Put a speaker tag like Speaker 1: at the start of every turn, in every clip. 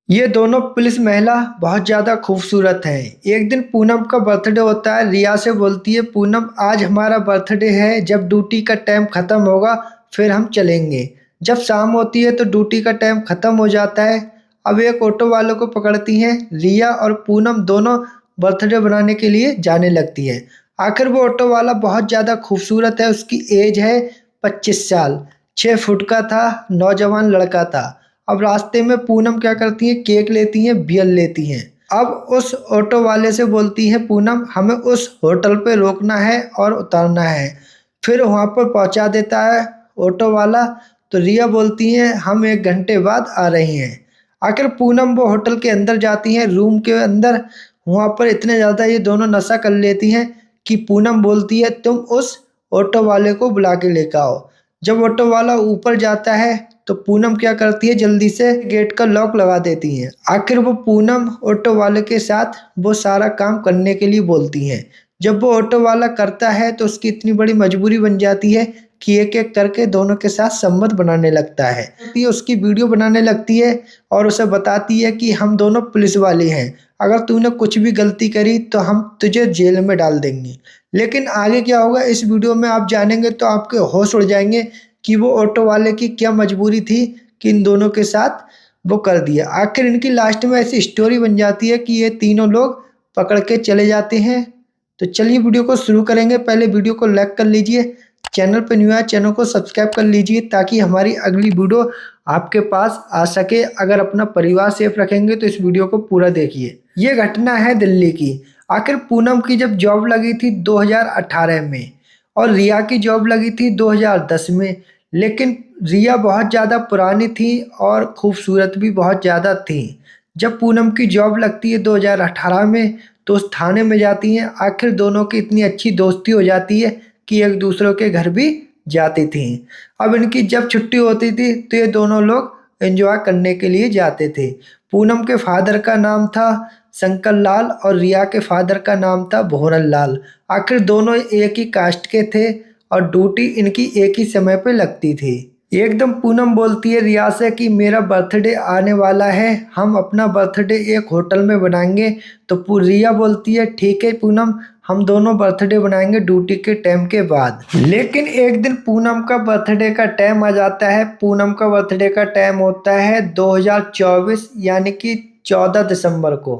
Speaker 1: ये दोनों पुलिस महिला बहुत ज़्यादा खूबसूरत हैं। एक दिन पूनम का बर्थडे होता है। रिया से बोलती है, पूनम आज हमारा बर्थडे है, जब ड्यूटी का टाइम ख़त्म होगा फिर हम चलेंगे। जब शाम होती है तो ड्यूटी का टाइम ख़त्म हो जाता है। अब एक ऑटो वाले को पकड़ती हैं। रिया और पूनम दोनों बर्थडे बनाने के लिए जाने लगती है। आखिर वो ऑटो वाला बहुत ज़्यादा खूबसूरत है। उसकी एज है 25 साल, 6 फुट का था, नौजवान लड़का था। अब रास्ते में पूनम क्या करती है, केक लेती है, बियर लेती हैं। अब उस ऑटो वाले से बोलती है पूनम, हमें उस होटल पे रोकना है और उतारना है। फिर वहाँ पर पहुँचा देता है ऑटो वाला। तो रिया बोलती है, हम 1 घंटे बाद आ रही हैं। आखिर पूनम वो होटल के अंदर जाती हैं, रूम के अंदर। वहाँ पर इतने ज़्यादा ये दोनों नशा कर लेती हैं कि पूनम बोलती है, तुम उस ऑटो वाले को बुला के लेकर आओ। जब ऑटो वाला ऊपर जाता है तो पूनम क्या करती है, जल्दी से गेट का लॉक लगा देती हैं। आखिर वो पूनम ऑटो वाले के साथ वो सारा काम करने के लिए बोलती हैं। जब वो ऑटो वाला करता है तो उसकी इतनी बड़ी मजबूरी बन जाती है कि एक एक करके दोनों के साथ संबंध बनाने लगता है। उसकी वीडियो बनाने लगती है और उसे बताती है कि हम दोनों पुलिस वाले हैं, अगर तूने कुछ भी गलती करी तो हम तुझे जेल में डाल देंगे। लेकिन आगे क्या होगा इस वीडियो में आप जानेंगे तो आपके होश उड़ जाएंगे कि वो ऑटो वाले की क्या मजबूरी थी कि इन दोनों के साथ वो कर दिया। आखिर इनकी लास्ट में ऐसी स्टोरी बन जाती है कि ये तीनों लोग पकड़ के चले जाते हैं। तो चलिए वीडियो को शुरू करेंगे। पहले वीडियो को लाइक कर लीजिए, चैनल पर न्यू है चैनल को सब्सक्राइब कर लीजिए ताकि हमारी अगली वीडियो आपके पास आ सके। अगर अपना परिवार सेफ रखेंगे तो इस वीडियो को पूरा देखिए। ये घटना है दिल्ली की। आखिर पूनम की जब जॉब लगी थी 2018 में और रिया की जॉब लगी थी 2010 में। लेकिन रिया बहुत ज़्यादा पुरानी थी और खूबसूरत भी बहुत ज़्यादा थी। जब पूनम की जॉब लगती है 2018 में तो उस थाने में जाती हैं। आखिर दोनों की इतनी अच्छी दोस्ती हो जाती है कि एक दूसरे के घर भी जाती थी। अब इनकी जब छुट्टी होती थी तो ये दोनों लोग एंजॉय करने के लिए जाते थे। पूनम के फादर का नाम था शंकर लाल और रिया के फादर का नाम था भोरन लाल। आखिर दोनों एक ही कास्ट के थे और ड्यूटी इनकी एक ही समय पे लगती थी। एकदम पूनम बोलती है रिया से कि मेरा बर्थडे आने वाला है, हम अपना बर्थडे एक होटल में बनाएंगे। तो रिया बोलती है ठीक है पूनम, हम दोनों बर्थडे बनाएंगे ड्यूटी के टाइम के बाद। लेकिन एक दिन पूनम का बर्थडे का टाइम आ जाता है। पूनम का बर्थडे का टाइम होता है 2024 यानी कि 14 दिसंबर को।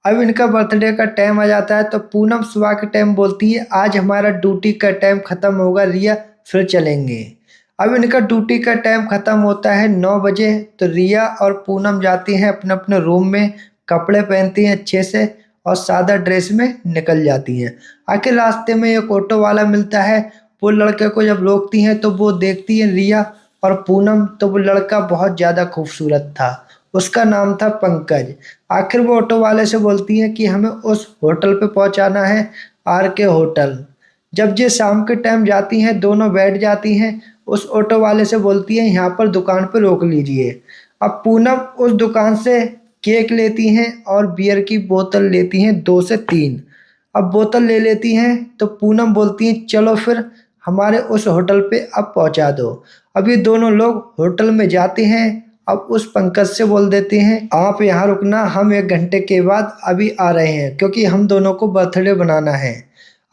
Speaker 1: अब इनका बर्थडे का टाइम आ जाता है तो पूनम सुबह के टाइम बोलती है, आज हमारा ड्यूटी का टाइम खत्म होगा रिया, फिर चलेंगे। अब इनका ड्यूटी का टाइम खत्म होता है 9 बजे। तो रिया और पूनम जाती हैं अपने अपने रूम में, कपड़े पहनती हैं अच्छे से और सादा ड्रेस में निकल जाती हैं। आखिर रास्ते में एक ऑटो वाला मिलता है। वो लड़के को जब रोकती हैं तो वो देखती है रिया और पूनम, तो वो लड़का बहुत ज़्यादा खूबसूरत था। उसका नाम था पंकज। आखिर वो ऑटो वाले से बोलती है कि हमें उस होटल पे पहुंचाना है, RK होटल। जब ये शाम के टाइम जाती हैं दोनों बैठ जाती हैं। उस ऑटो वाले से बोलती है यहाँ पर दुकान पर रोक लीजिए। अब पूनम उस दुकान से केक लेती हैं और बियर की बोतल लेती हैं 2 से 3। अब बोतल ले लेती हैं तो पूनम बोलती है चलो फिर हमारे उस होटल पे अब पहुंचा दो। अब ये दोनों लोग होटल में जाते हैं। अब उस पंकज से बोल देते हैं आप यहाँ रुकना, हम 1 घंटे के बाद अभी आ रहे हैं क्योंकि हम दोनों को बर्थडे बनाना है।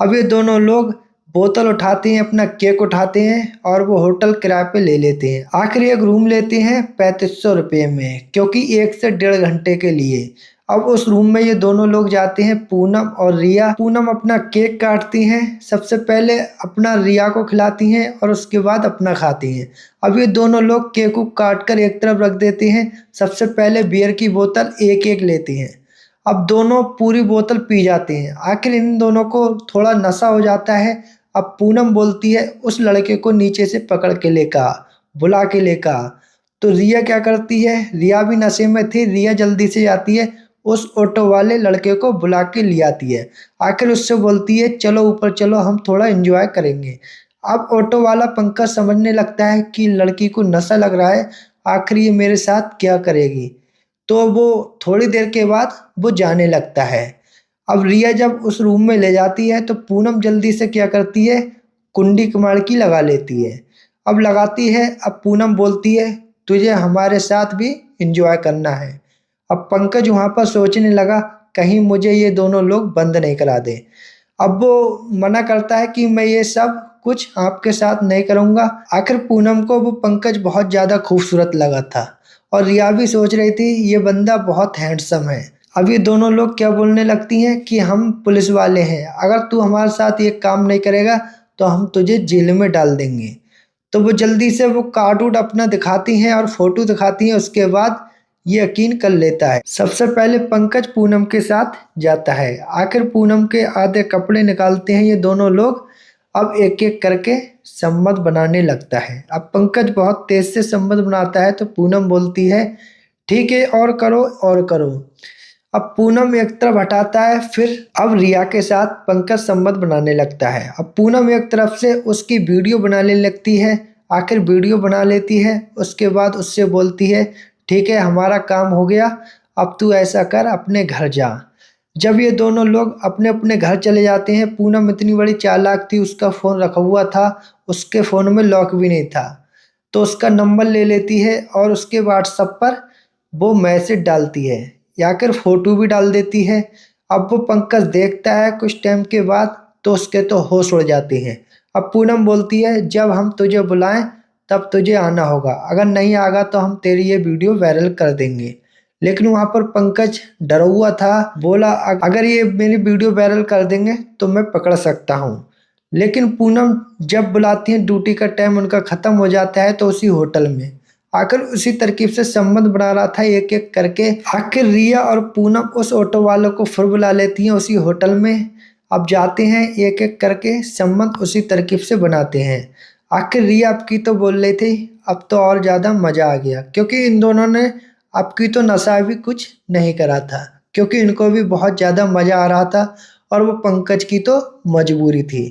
Speaker 1: अब ये दोनों लोग बोतल उठाते हैं, अपना केक उठाते हैं और वो होटल किराए पे ले लेते हैं। आखिर एक रूम लेते हैं 3500 रुपये में, क्योंकि 1 से 1.5 घंटे के लिए। अब उस रूम में ये दोनों लोग जाते हैं, पूनम और रिया। पूनम अपना केक काटती हैं, सबसे पहले अपना रिया को खिलाती हैं और उसके बाद अपना खाती हैं। अब ये दोनों लोग केक को काट कर एक तरफ रख देते हैं। सबसे पहले बियर की बोतल एक एक लेते हैं। अब दोनों पूरी बोतल पी जाते हैं। आखिर इन दोनों को थोड़ा नशा हो जाता है। अब पूनम बोलती है उस लड़के को नीचे से पकड़ के लेकर आ, बुला के लेकर आ। तो रिया क्या करती है, रिया भी नशे में थी। रिया जल्दी से जाती है, उस ऑटो वाले लड़के को बुला के ले आती है। आखिर उससे बोलती है चलो ऊपर चलो, हम थोड़ा एंजॉय करेंगे। अब ऑटो वाला पंकज समझने लगता है कि लड़की को नशा लग रहा है, आखिर ये मेरे साथ क्या करेगी। तो वो थोड़ी देर के बाद वो जाने लगता है। अब रिया जब उस रूम में ले जाती है तो पूनम जल्दी से क्या करती है, कुंडी कमाड़ की लगा लेती है। अब लगाती है। अब पूनम बोलती है तुझे हमारे साथ भी एंजॉय करना है। अब पंकज वहाँ पर सोचने लगा कहीं मुझे ये दोनों लोग बंद नहीं करा दें। अब वो मना करता है कि मैं ये सब कुछ आपके साथ नहीं करूँगा। आखिर पूनम को वो पंकज बहुत ज़्यादा खूबसूरत लगा था और रिया भी सोच रही थी ये बंदा बहुत हैंडसम है। अब ये दोनों लोग क्या बोलने लगती हैं कि हम पुलिस वाले हैं, अगर तू हमारे साथ ये काम नहीं करेगा तो हम तुझे जेल में डाल देंगे। तो वो जल्दी से वो कार्ड उड अपना दिखाती हैं और फोटो दिखाती हैं। उसके बाद ये यकीन कर लेता है। सबसे पहले पंकज पूनम के साथ जाता है। आखिर पूनम के आधे कपड़े निकालते हैं ये दोनों लोग। अब एक एक करके सम्मत बनाने लगता है। अब पंकज बहुत तेज से सम्मत बनाता है तो पूनम बोलती है ठीक है और करो और करो। अब पूनम एक तरफ हटाता है, फिर अब रिया के साथ पंकज सम्मत बनाने लगता है। अब पूनम एक तरफ से उसकी वीडियो बनाने लगती है। आखिर वीडियो बना लेती है। उसके बाद उससे बोलती है ठीक है हमारा काम हो गया, अब तू ऐसा कर अपने घर जा। जब ये दोनों लोग अपने अपने घर चले जाते हैं, पूनम इतनी बड़ी चालाक थी, उसका फ़ोन रखा हुआ था, उसके फ़ोन में लॉक भी नहीं था, तो उसका नंबर ले लेती है और उसके व्हाट्सएप पर वो मैसेज डालती है या फिर फ़ोटो भी डाल देती है। अब वो पंकज देखता है कुछ टाइम के बाद तो उसके तो होश उड़ जाते हैं। अब पूनम बोलती है जब हम तुझे बुलाएं तब तुझे आना होगा, अगर नहीं आगा तो हम तेरी ये वीडियो वायरल कर देंगे। लेकिन वहाँ पर पंकज डरा हुआ था, बोला अगर ये मेरी वीडियो वायरल कर देंगे तो मैं पकड़ सकता हूँ। लेकिन पूनम जब बुलाती है ड्यूटी का टाइम उनका ख़त्म हो जाता है तो उसी होटल में आकर उसी तरकीब से संबंध बना रहा था एक एक करके। आखिर रिया और पूनम उस ऑटो वालों को फिर बुला लेती हैं उसी होटल में। अब जाते हैं एक एक करके संबंध उसी तरकीब से बनाते हैं। आखिर रिया अब की तो बोल रही थी अब तो और ज़्यादा मज़ा आ गया, क्योंकि इन दोनों ने अब की तो नशा भी कुछ नहीं करा था, क्योंकि इनको भी बहुत ज़्यादा मज़ा आ रहा था और वो पंकज की तो मजबूरी थी।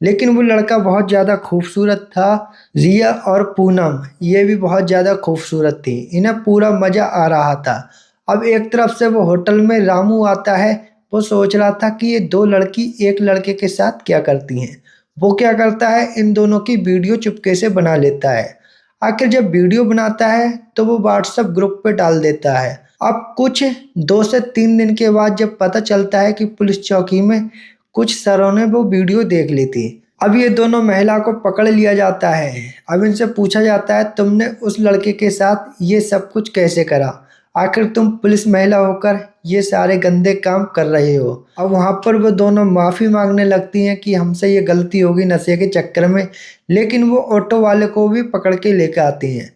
Speaker 1: लेकिन वो लड़का बहुत ज़्यादा खूबसूरत था। रिया और पूनम ये भी बहुत ज़्यादा खूबसूरत थी, इन्हें पूरा मज़ा आ रहा था। अब एक तरफ से वो होटल में रामू आता है। वो सोच रहा था कि ये दो लड़की एक लड़के के साथ क्या करती हैं। वो क्या करता है इन दोनों की वीडियो चुपके से बना लेता है। आखिर जब वीडियो बनाता है तो वो व्हाट्सएप ग्रुप पे डाल देता है। अब कुछ 2 से 3 दिन के बाद जब पता चलता है कि पुलिस चौकी में कुछ सरों ने वो वीडियो देख ली थी। अब ये दोनों महिला को पकड़ लिया जाता है। अब इनसे पूछा जाता है तुमने उस लड़के के साथ ये सब कुछ कैसे करा, आखिर तुम पुलिस महिला होकर ये सारे गंदे काम कर रहे हो। अब वहाँ पर वो दोनों माफ़ी मांगने लगती हैं कि हमसे ये गलती होगी नशे के चक्कर में। लेकिन वो ऑटो वाले को भी पकड़ के लेकर आती हैं।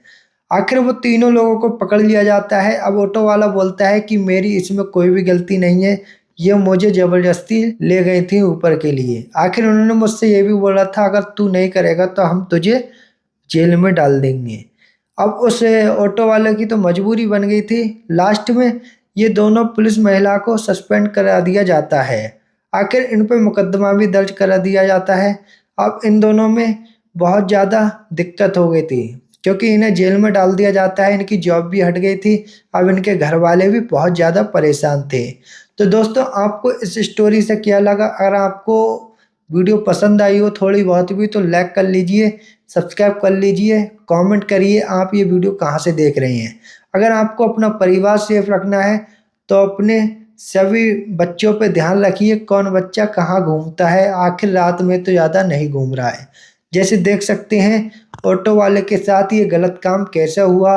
Speaker 1: आखिर वो तीनों लोगों को पकड़ लिया जाता है। अब ऑटो वाला बोलता है कि मेरी इसमें कोई भी गलती नहीं है, ये मुझे ज़बरदस्ती ले गई थी ऊपर के लिए। आखिर उन्होंने मुझसे ये भी बोला था अगर तू नहीं करेगा तो हम तुझे जेल में डाल देंगे। अब उस ऑटो वाले की तो मजबूरी बन गई थी। लास्ट में ये दोनों पुलिस महिला को सस्पेंड करा दिया जाता है। आखिर इन पे मुकदमा भी दर्ज करा दिया जाता है। अब इन दोनों में बहुत ज़्यादा दिक्कत हो गई थी, क्योंकि इन्हें जेल में डाल दिया जाता है, इनकी जॉब भी हट गई थी। अब इनके घर वाले भी बहुत ज़्यादा परेशान थे। तो दोस्तों आपको इस स्टोरी से क्या लगा? अगर आपको वीडियो पसंद आई हो थोड़ी बहुत भी तो लाइक कर लीजिए, सब्सक्राइब कर लीजिए, कमेंट करिए आप ये वीडियो कहाँ से देख रहे हैं। अगर आपको अपना परिवार सेफ रखना है तो अपने सभी बच्चों पे ध्यान रखिए, कौन बच्चा कहाँ घूमता है, आखिर रात में तो ज़्यादा नहीं घूम रहा है। जैसे देख सकते हैं ऑटो वाले के साथ ये गलत काम कैसे हुआ।